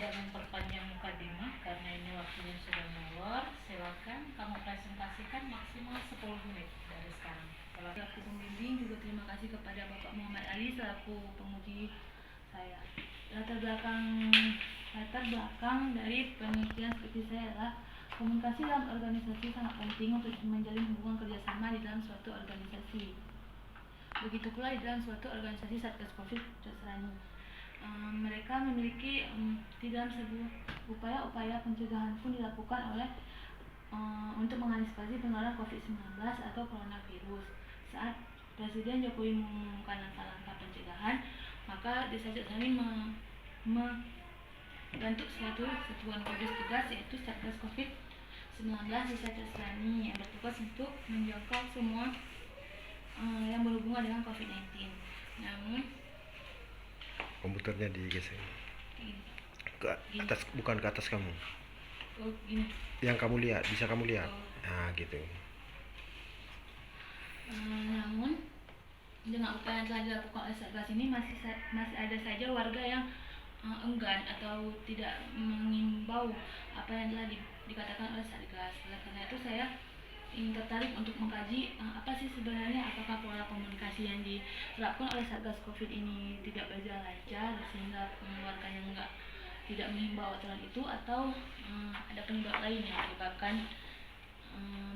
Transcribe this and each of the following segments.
tidak memperpanjang mukadimah karena ini waktunya sudah molor. Silakan kamu presentasikan maksimal 10 menit dari sekarang. Selaku pembimbing juga terima kasih kepada Bapak Muhammad Ali selaku penguji saya. Latar belakang dari penelitian skripsi saya adalah komunikasi dalam organisasi sangat penting untuk menjalin hubungan kerjasama di dalam suatu organisasi. Begitu pula di dalam suatu organisasi Satgas Covid Serani. Mereka memiliki di dalam sebuah upaya-upaya pencegahan pun dilakukan oleh untuk mengantisipasi penularan COVID-19 atau coronavirus. Saat Presiden Jokowi mengumumkan langkah-langkah pencegahan, maka Desa Serani membentuk suatu satuan gugus tugas yaitu Satgas COVID-19 Desa Serani yang bertugas untuk menjangkau semua yang berhubungan dengan COVID-19. Namun komputernya digeser ke atas, bukan ke atas kamu. Oh, gini. Yang kamu lihat, bisa kamu lihat. Nah, gitu. Namun dengan upaya yang telah dilakukan oleh Satgas ini masih ada saja warga yang enggan atau tidak mengimbau apa yang telah dikatakan oleh Satgas. Oleh karena itu saya ingin tertarik untuk mengkaji apa sih sebenarnya, apakah pola komunikasi yang diterapkan oleh Satgas Covid ini tidak berjalan lancar sehingga warganya tidak mengimbau aturan itu, atau ada penyebab lain yang menyebabkan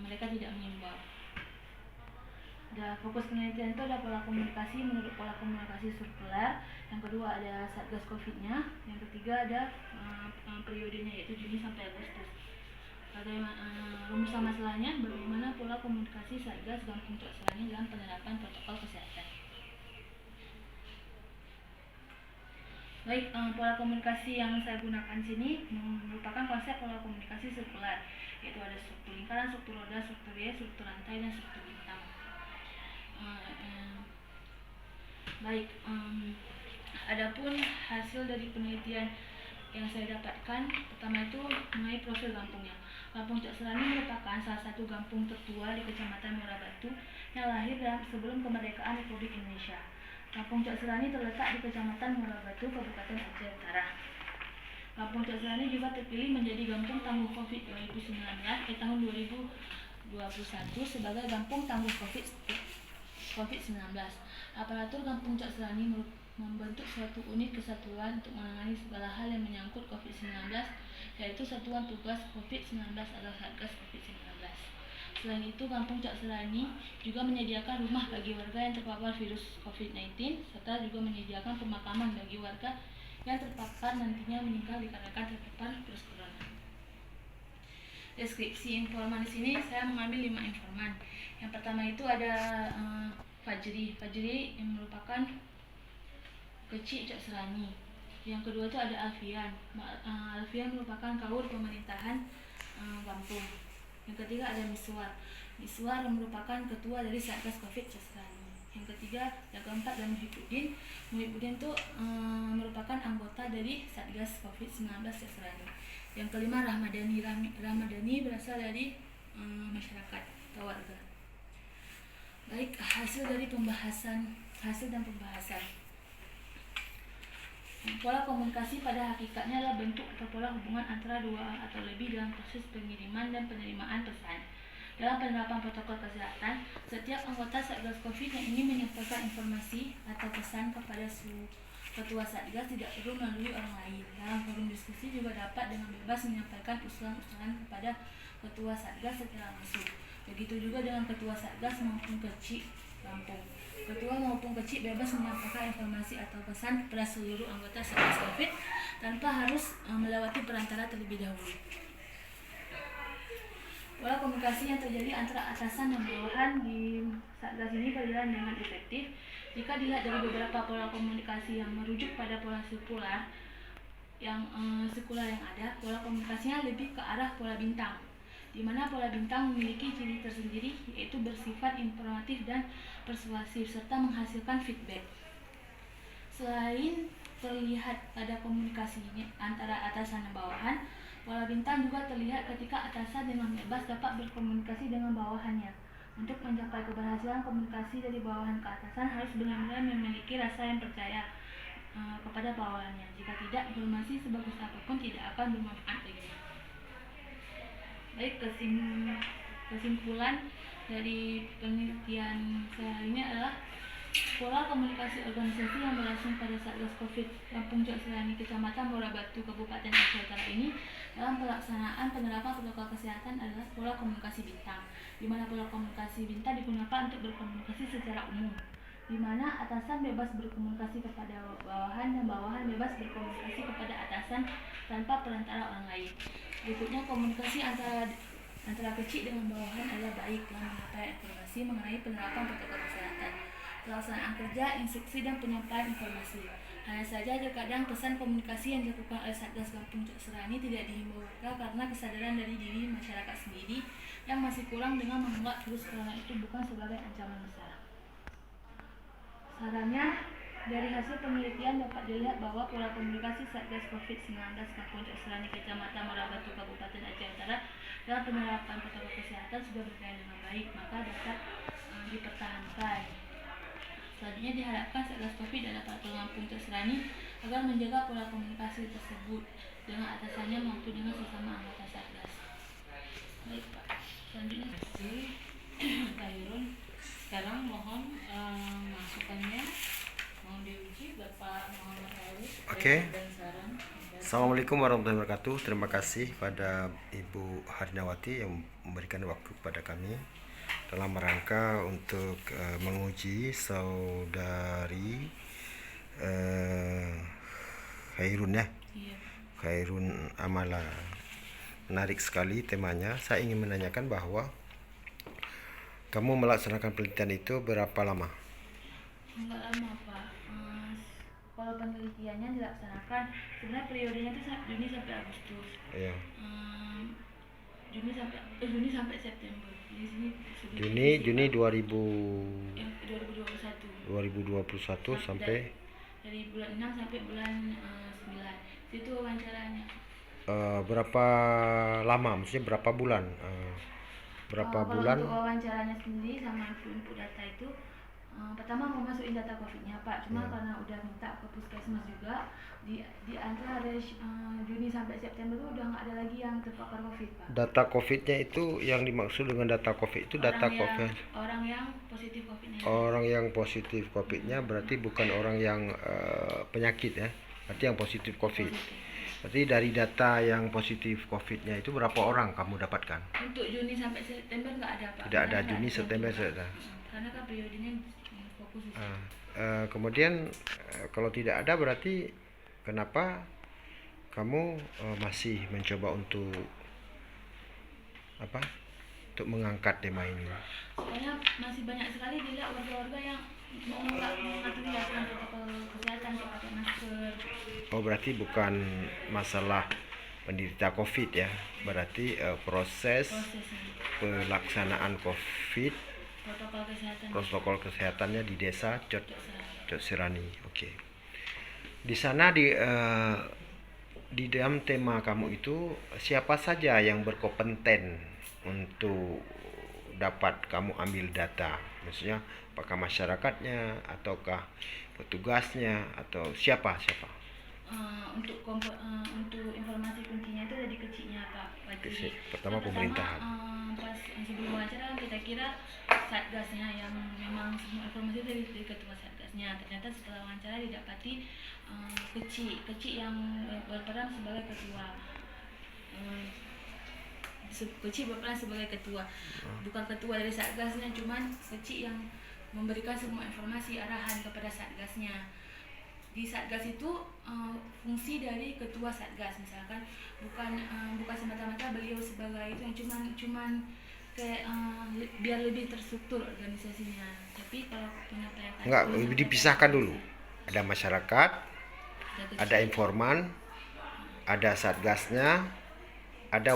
mereka tidak mengimbau. Fokus penelitian itu ada pola komunikasi menurut pola komunikasi sirkular, yang kedua ada Satgas Covid-nya, yang ketiga ada periodenya yaitu Juni sampai Agustus. Rumusan masalahnya, bagaimana pola komunikasi Satgas Gampung Cok Serani dalam penerapan protokol kesehatan. Baik, pola komunikasi yang saya gunakan sini merupakan konsep pola komunikasi sirkular, yaitu ada struktur lingkaran, struktur roda, struktur Y, struktur rantai, dan struktur bintang. Baik, adapun hasil dari penelitian yang saya dapatkan, pertama itu mengenai profil kampungnya. Kampung Cok Serani merupakan salah satu kampung tertua di Kecamatan Muara Batu yang lahir sebelum kemerdekaan Republik Indonesia. Kampung Cok Serani terletak di Kecamatan Muara Batu, Kabupaten Aceh Utara. Kampung Cok Serani juga terpilih menjadi Kampung Tangguh Covid 2019 tahun 2021 sebagai Kampung Tangguh COVID-19. Aparatur Kampung Cok Serani membentuk suatu unit kesatuan untuk menangani segala hal yang menyangkut COVID-19, yaitu Satuan Tugas COVID-19 atau Satgas COVID-19. Selain itu, Kampung Cok Serani juga menyediakan rumah bagi warga yang terpapar virus COVID-19, serta juga menyediakan pemakaman bagi warga yang terpapar nantinya meninggal dikarenakan terpapar virus corona. Deskripsi informan di sini saya mengambil 5 informan. Yang pertama itu ada Fajri yang merupakan kecil Cok Serani. Yang kedua itu ada Alfian. Alfian merupakan kaur pemerintahan kampung. Yang ketiga ada Miswar yang merupakan ketua dari Satgas Covid Cok Serani. Yang ketiga, yang keempat ada Muhyiddin itu merupakan anggota dari Satgas COVID-19 Cok Serani. Yang kelima Ramadhani berasal dari masyarakat atau warga. Baik, hasil dan pembahasan. Pola komunikasi pada hakikatnya adalah bentuk atau pola hubungan antara dua atau lebih dalam proses pengiriman dan penerimaan pesan. Dalam penerapan protokol kesehatan, setiap anggota Satgas Covid yang ingin menyampaikan informasi atau pesan kepada ketua Satgas tidak perlu melalui orang lain. Dalam forum diskusi juga dapat dengan bebas menyampaikan usulan-usulan kepada ketua Satgas secara langsung. Begitu juga dengan ketua Satgas maupun kecil kampung. Ketua maupun kecil bebas menyampaikan informasi atau pesan kepada seluruh anggota Satgas Covid tanpa harus melewati perantara terlebih dahulu. Pola komunikasi yang terjadi antara atasan dan bawahan di Satgas ini berjalan dengan efektif jika dilihat dari beberapa pola komunikasi yang merujuk pada pola sirkular yang ada. Pola komunikasinya lebih ke arah pola bintang, di mana pola bintang memiliki ciri tersendiri, yaitu bersifat informatif dan persuasif serta menghasilkan feedback. Selain terlihat pada komunikasinya antara atasan dan bawahan, pola bintang juga terlihat ketika atasan dengan bebas dapat berkomunikasi dengan bawahannya. Untuk mencapai keberhasilan komunikasi dari bawahan ke atasan harus benar-benar memiliki rasa yang percaya kepada bawahannya. Jika tidak, informasi sebagus apapun tidak akan bermanfaat baginya. Baik, kesimpulan dari penelitian saya ini adalah pola komunikasi organisasi yang berlangsung pada Satgas Covid Lampung Jok Serani Kecamatan Muara Batu Kabupaten Aceh Utara ini dalam pelaksanaan penerapan protokol kesehatan adalah pola komunikasi bintang, di mana pola komunikasi bintang digunakan untuk berkomunikasi secara umum, di mana atasan bebas berkomunikasi kepada bawahan dan bawahan bebas berkomunikasi kepada atasan tanpa perantara orang lain. Berikutnya, komunikasi antara kecil dengan bawahan adalah baik dalam menyampaikan informasi mengenai penerapan protokol kesehatan, pelaksanaan kerja, instruksi, dan penyampaian informasi. Hanya saja terkadang pesan komunikasi yang dilakukan oleh Satgas Lampung Jok Serani tidak dihimbau karena kesadaran dari diri masyarakat sendiri yang masih kurang dengan menganggap virus corona itu bukan sebagai ancaman besar. Sarannya, dari hasil penelitian dapat dilihat bahwa pola komunikasi Satgas COVID-19 Lampung Jok Serani Kecamatan Muara Batu Kabupaten Aceh Utara dalam penerapan protokol kesehatan sudah berjalan dengan baik, maka dapat dipertahankan. Selanjutnya diharapkan Satgas Covid dan Aparatur Lampung Jok Serani agar menjaga pola komunikasi tersebut dengan atasannya maupun dengan sesama anggota Satgas. Baik Pak, selanjutnya. Terima kasih Kak Irun. Sekarang mohon masukannya mau diuji Bapak Muhammad Arif. Oke. Dan saran. Assalamualaikum warahmatullahi wabarakatuh. Terima kasih pada Ibu Harinawati yang memberikan waktu kepada kami dalam rangka untuk menguji saudari Khairun ya. Iya. Khairun Amala. Menarik sekali temanya. Saya ingin menanyakan bahwa kamu melaksanakan penelitian itu berapa lama? Enggak lama Pak. Kalau penelitiannya dilaksanakan sebenarnya periodenya itu Juni sampai Agustus. Iya. Juni sampai September. Di sini Juni 2021. 2021 sampai dari bulan 6 sampai bulan 9. Itu wawancaranya. Berapa lama? Maksudnya berapa bulan? Berapa bulan? Kalau untuk wawancaranya sendiri sama input data itu pertama mau masukin data COVID-nya Pak, cuma karena udah minta ke puskesmas juga di antara Juni sampai September itu udah nggak ada lagi yang terpapar COVID Pak. Data COVID-nya itu yang dimaksud dengan data COVID itu data COVID. Orang yang positif COVID-nya. Orang yang positif COVID-nya berarti bukan orang yang penyakit ya, berarti yang positif COVID. Berarti dari data yang positif COVID-nya itu berapa orang kamu dapatkan? Untuk Juni sampai September nggak ada Pak. Tidak ada Juni, September sudah. Karena kan periodenya fokus. Kemudian kalau tidak ada berarti kenapa kamu masih mencoba untuk apa? Untuk mengangkat tema ini? Soalnya masih banyak sekali dilihat warga-warga yang mematuhi aturan protokol kesehatan kayak pakai masker. Oh berarti bukan masalah penderita COVID ya? Berarti proses pelaksanaan COVID, protokol kesehatannya di desa Jok Serani. Oke. Di sana di dalam tema kamu itu siapa saja yang berkompeten untuk dapat kamu ambil data? Maksudnya apakah masyarakatnya ataukah petugasnya atau siapa? Untuk informasi kuncinya itu dari kecilnya Pak. Pertama pemerintahan. Pas sebelum wawancara kita kira satgasnya yang memang semua informasi dari ketua satgasnya. Ternyata setelah wawancara didapati kecil yang berperan sebagai ketua. Kecil berperan sebagai ketua, bukan ketua dari satgasnya, cuman kecil yang memberikan semua informasi arahan kepada satgasnya. Di satgas itu fungsi dari ketua satgas misalkan bukan semata-mata beliau sebagai itu yang cuman kayak biar lebih terstruktur organisasinya. Tapi kalau penyampaian enggak, dipisahkan dulu. Ada masyarakat, ada informan, ada satgasnya, ada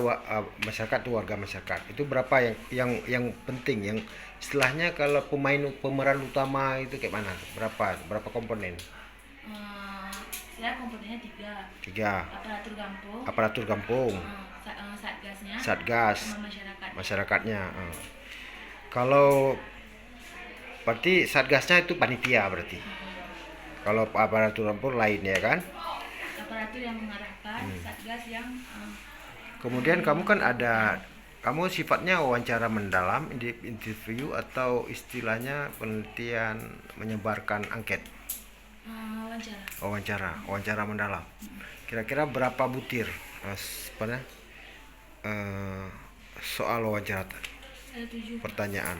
masyarakat itu warga masyarakat. Itu berapa yang penting, yang istilahnya kalau pemeran utama itu kayak mana? Berapa komponen? Saya komponennya 3. Aparatur kampung. Satgasnya. Satgas. Sama masyarakatnya. Kalau berarti satgasnya itu panitia berarti. Kalau aparatur tempur lain ya kan. Aparatur yang mengarahkan, satgas yang Kemudian kamu kan kamu sifatnya wawancara mendalam, interview atau istilahnya penelitian menyebarkan angket. Wawancara mendalam. Kira-kira berapa butir soal wawancara ada 7. pertanyaan?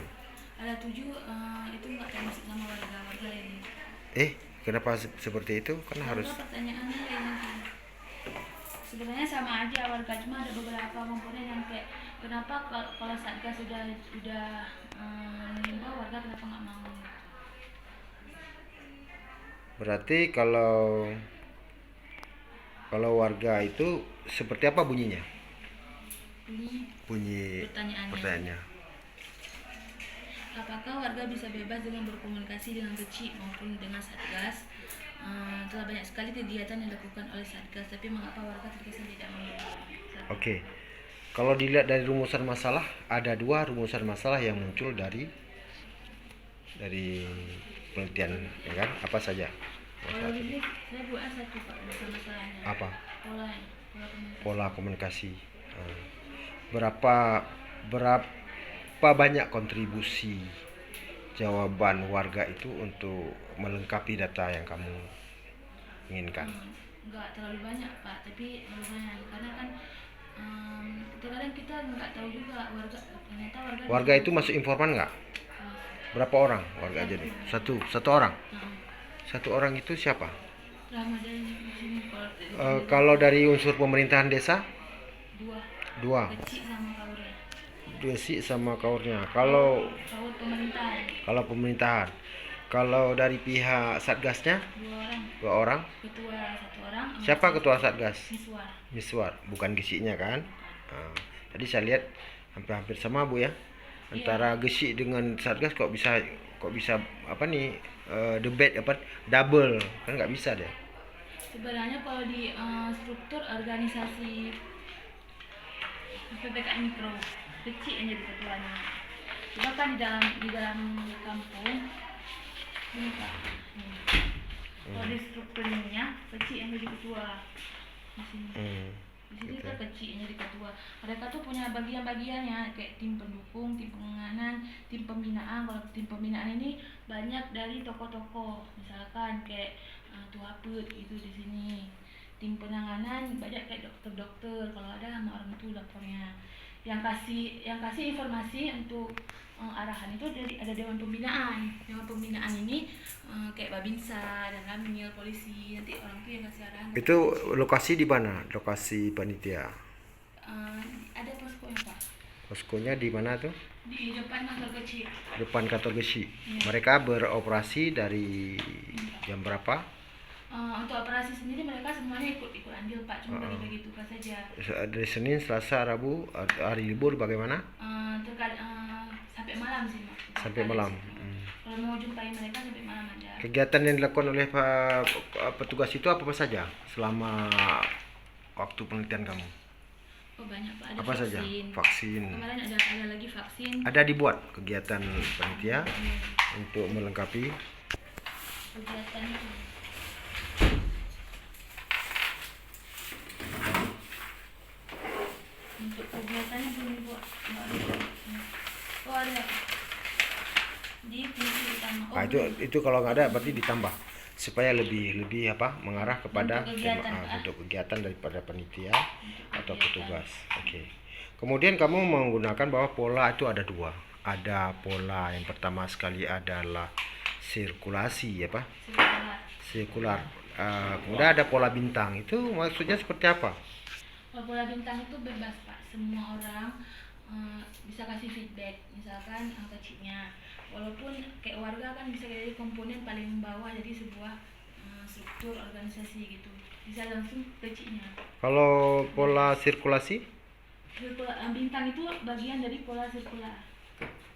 Ada 7 itu nggak termasuk sama warga ini. Kenapa seperti itu? Kan Karena harus pertanyaannya kayak gitu. Sebenarnya sama aja warga, cuma ada beberapa komponen yang kayak kenapa kalau satgas sudah mengimbau warga kenapa nggak mau? berarti kalau warga itu seperti apa bunyinya? Bunyi pertanyaannya. Apakah warga bisa bebas dengan berkomunikasi dengan kecil maupun dengan satgas? Telah banyak sekali kegiatan yang dilakukan oleh satgas, tapi mengapa warga terkesan tidak mau? Oke. Kalau dilihat dari rumusan masalah, ada 2 rumusan masalah yang muncul dari penelitian, ya kan? Apa saja? Kalau ini saya buat satu Pak, masalahnya. Apa? Pola komunikasi. Pola komunikasi. Berapa banyak kontribusi jawaban warga itu untuk melengkapi data yang kamu inginkan? Enggak terlalu banyak Pak, tapi lumayan karena kan kadang kita nggak tahu juga ternyata warga itu masuk informan nggak? Berapa orang warga aja nih? Satu orang. Satu orang itu siapa? Ramadan di sini Kalau dari unsur pemerintahan desa? 2. kecil sama kaurnya. Desi sama kaurnya. Kalau pemerintahan. Kalau dari pihak satgasnya? 2 orang. Ketua 1 orang. Siapa ketua satgas? Miswar. Bukan Gesik-nya kan? Tadi saya lihat hampir sama Bu ya. Antara Gesik dengan satgas kok bisa debat double kan nggak bisa deh. Sebenarnya kalau di struktur organisasi PPKM Mikro kecil yang jadi ketuanya. Cuma kan di dalam kampung ini Pak. Kalau di strukturnya kecil yang jadi ketua di sini. Di sini kan kecil yang jadi ketua. Mereka tuh punya bagian-bagiannya kayak tim pendukung, tim penanganan, tim pembinaan. Kalau tim pembinaan ini banyak dari tokoh-tokoh, misalkan kayak Tuaput itu di sini. Tim penanganan banyak kayak dokter-dokter, kalau ada sama orang tua dokternya. Yang kasih informasi untuk arahan itu ada dewan pembinaan. Dewan pembinaan ini kayak Babinsa dan Ramil, polisi, nanti orang tua yang kasih arahan. Itu lokasi di mana? Lokasi panitia? Ada poskonya Pak. Poskonya di mana tuh? Di depan kantor kecil. Depan kantor Gesik. Iya. Mereka beroperasi dari jam berapa? Untuk operasi sendiri mereka semuanya ikut andil Pak, cuma bagi-bagi tugas saja. Dari Senin, Selasa, Rabu, hari libur bagaimana? Sampai malam sih Pak. Sampai malam. Kalau mau jumpai mereka sampai malam ada. Kegiatan yang dilakukan oleh petugas itu apa saja selama waktu penelitian kamu? Oh banyak Pak, ada Apa saja? Vaksin. Kemarin ada lagi vaksin. Ada dibuat kegiatan panitia untuk melengkapi Kegiatan itu. Untuk kegiatannya belum dibuat. Oh ada. Di fungsi utama. Nah, itu kalau nggak ada berarti ditambah supaya lebih mengarah kepada untuk kegiatan daripada panitia atau petugas. Oke. Kemudian kamu menggunakan bahwa pola itu ada 2. Ada pola yang pertama sekali adalah sirkulasi sirkular. Kemudian ada pola bintang. Itu maksudnya seperti apa? Pola bintang itu bebas Pak, semua orang bisa kasih feedback, misalkan kecilnya. Walaupun kayak warga kan bisa jadi komponen paling bawah jadi sebuah struktur organisasi gitu, bisa langsung kecilnya. Kalau pola sirkulasi? Bintang itu bagian dari pola sirkular.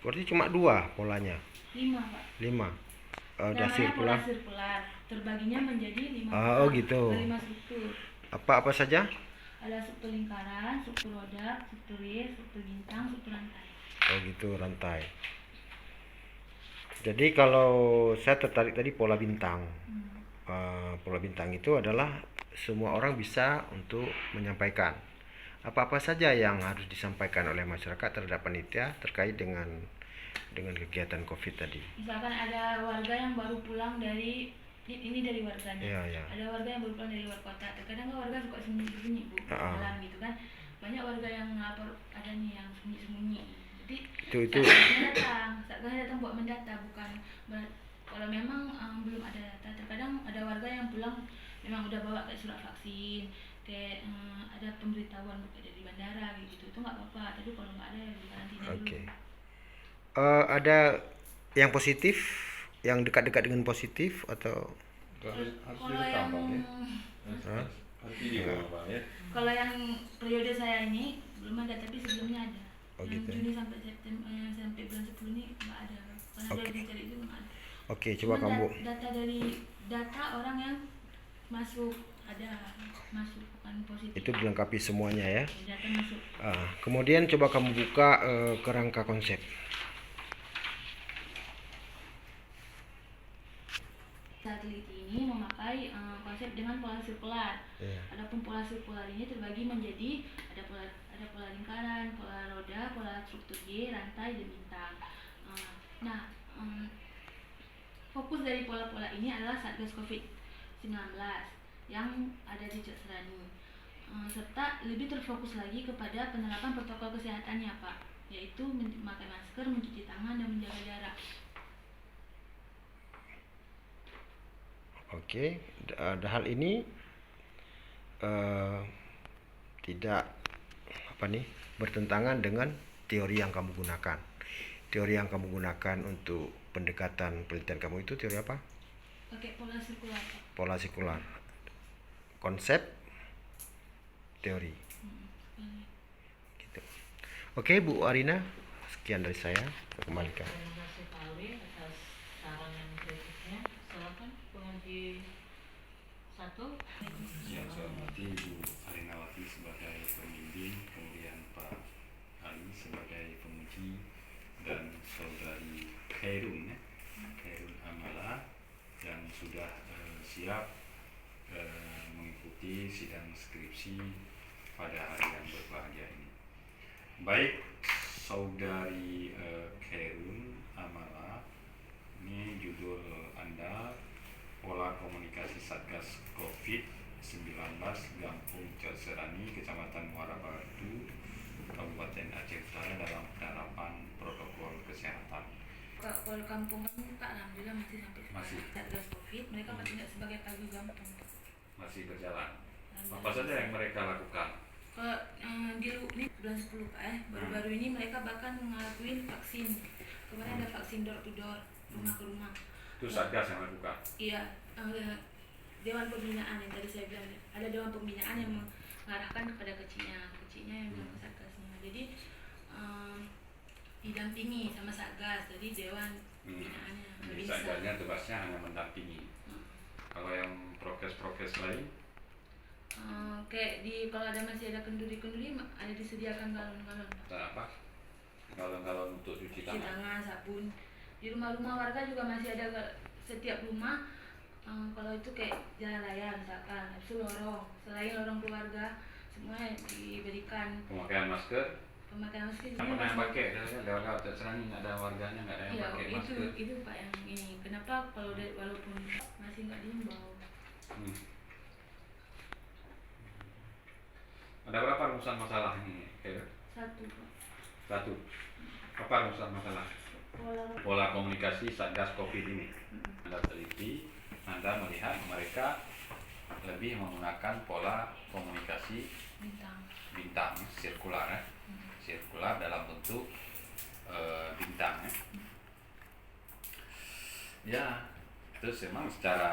Berarti cuma 2 polanya? 5 Pak. 5. Ada Namanya pola sirkular, terbaginya menjadi 5 gitu. 5 struktur. Apa saja? Ada struktur lingkaran, struktur roda, struktur ris, struktur bintang, struktur rantai. Oh gitu, rantai. Jadi kalau saya tertarik tadi pola bintang. Pulau Bintang itu adalah semua orang bisa untuk menyampaikan apa-apa saja yang harus disampaikan oleh masyarakat terhadap panitia terkait dengan kegiatan COVID tadi. Misalkan ada warga yang baru pulang dari ini dari warganya. Iya, iya. Ada warga yang baru pulang dari luar kota. Terkadang kan warga suka sembunyi-sembunyi Bu, jalan gitu kan. Banyak warga yang ngelapor ada nih yang sembunyi-sembunyi. Jadi Satgasnya datang buat mendata, bukan kalau memang belum ada data. Terkadang ada warga yang pulang memang udah bawa kayak surat vaksin, kayak ada pemberitahuan dari bandara gitu, itu nggak apa-apa. Tapi kalau nggak ada ya karantina dulu. Oke. Ada yang positif, yang dekat-dekat dengan positif atau Kalau yang kalau yang periode saya ini belum ada, tapi sebelumnya ada. Yang gitu. Juni sampai September sampai bulan 10 ini nggak ada. Karena dari dicari itu nggak ada. Oke, coba kamu Data orang yang masuk masuk bukan positif. itu dilengkapi semuanya ya. Data masuk. Kemudian coba kamu buka kerangka konsep. Sateliti ini memakai konsep dengan pola sirkular. Adapun pola sirkular ini terbagi menjadi ada pola lingkaran, pola roda, pola struktur Y, rantai, dan bintang. Fokus dari pola-pola ini adalah Satgas COVID-19 yang ada di Cok Serani, serta lebih terfokus lagi kepada penerapan protokol kesehatannya Pak, yaitu memakai masker, mencuci tangan, dan menjaga jarak. Oke, hal ini tidak bertentangan dengan teori yang kamu gunakan. Teori yang kamu gunakan untuk pendekatan penelitian kamu itu teori apa? Pakai pola sirkular. Pola sirkular. Konsep, teori. Gitu. Oke, Bu Arina, sekian dari saya. Kembalikan. Terima kasih Pak Alwi atas saran yang kritisnya. Silakan penguji 1. Ya, saya hormati Ibu Arinawati sebagai pembimbing, kemudian Pak Ali sebagai penguji, dan saudari Khairun Amala yang sudah siap mengikuti sidang skripsi pada hari yang berbahagia ini. Baik, saudari Khairun Amala, ini judul Anda Pola Komunikasi Satgas COVID-19 Gampung Cok Serani, Kecamatan Muara Batu, Kabupaten Aceh Utara dalam penerapan protokol kesehatan. Kalau kampung kan alhamdulillah masih sampai Masih. Satgas COVID, mereka masih tidak sebagai tagih kampung. Masih berjalan. Apa saja yang mereka lakukan? Kalau ini bulan 10 Pak baru-baru ini mereka bahkan ngelakuin vaksin. Kemarin ada vaksin door to door, rumah ke rumah. Itu Satgas yang lakukan? Iya, Dewan Pembinaan yang tadi saya bilang. Ada Dewan Pembinaan yang mengarahkan kepada kecilnya yang bilang ke Satgasnya. Jadi didampingi sama Satgas, jadi Dewan Pembinaannya. Jadi Satgasnya tugasnya hanya mendampingi. Kalau yang prokes lain? Kayak kalau masih ada kenduri-kenduri ada disediakan galon-galon. Apa? Galon-galon untuk cuci tangan, sabun. Di rumah-rumah warga juga masih ada, setiap rumah kalau itu kayak jalan raya misalkan, itu lorong, selain lorong keluarga semuanya diberikan pemakaian masker. Pemakaian masker Apa yang pakai? Kalau terserang nggak ada warganya nggak ada yang pakai masker. Itu Pak yang ini. Kenapa kalau walaupun masih nggak diimbau? Ada berapa rumusan masalah ini? Satu Pak. Satu. Apa rumusan masalah? Pola komunikasi Satgas COVID ini. Anda teliti, Anda melihat mereka lebih menggunakan pola komunikasi bintang sirkular, sirkular dalam bentuk bintang. Ya, terus memang secara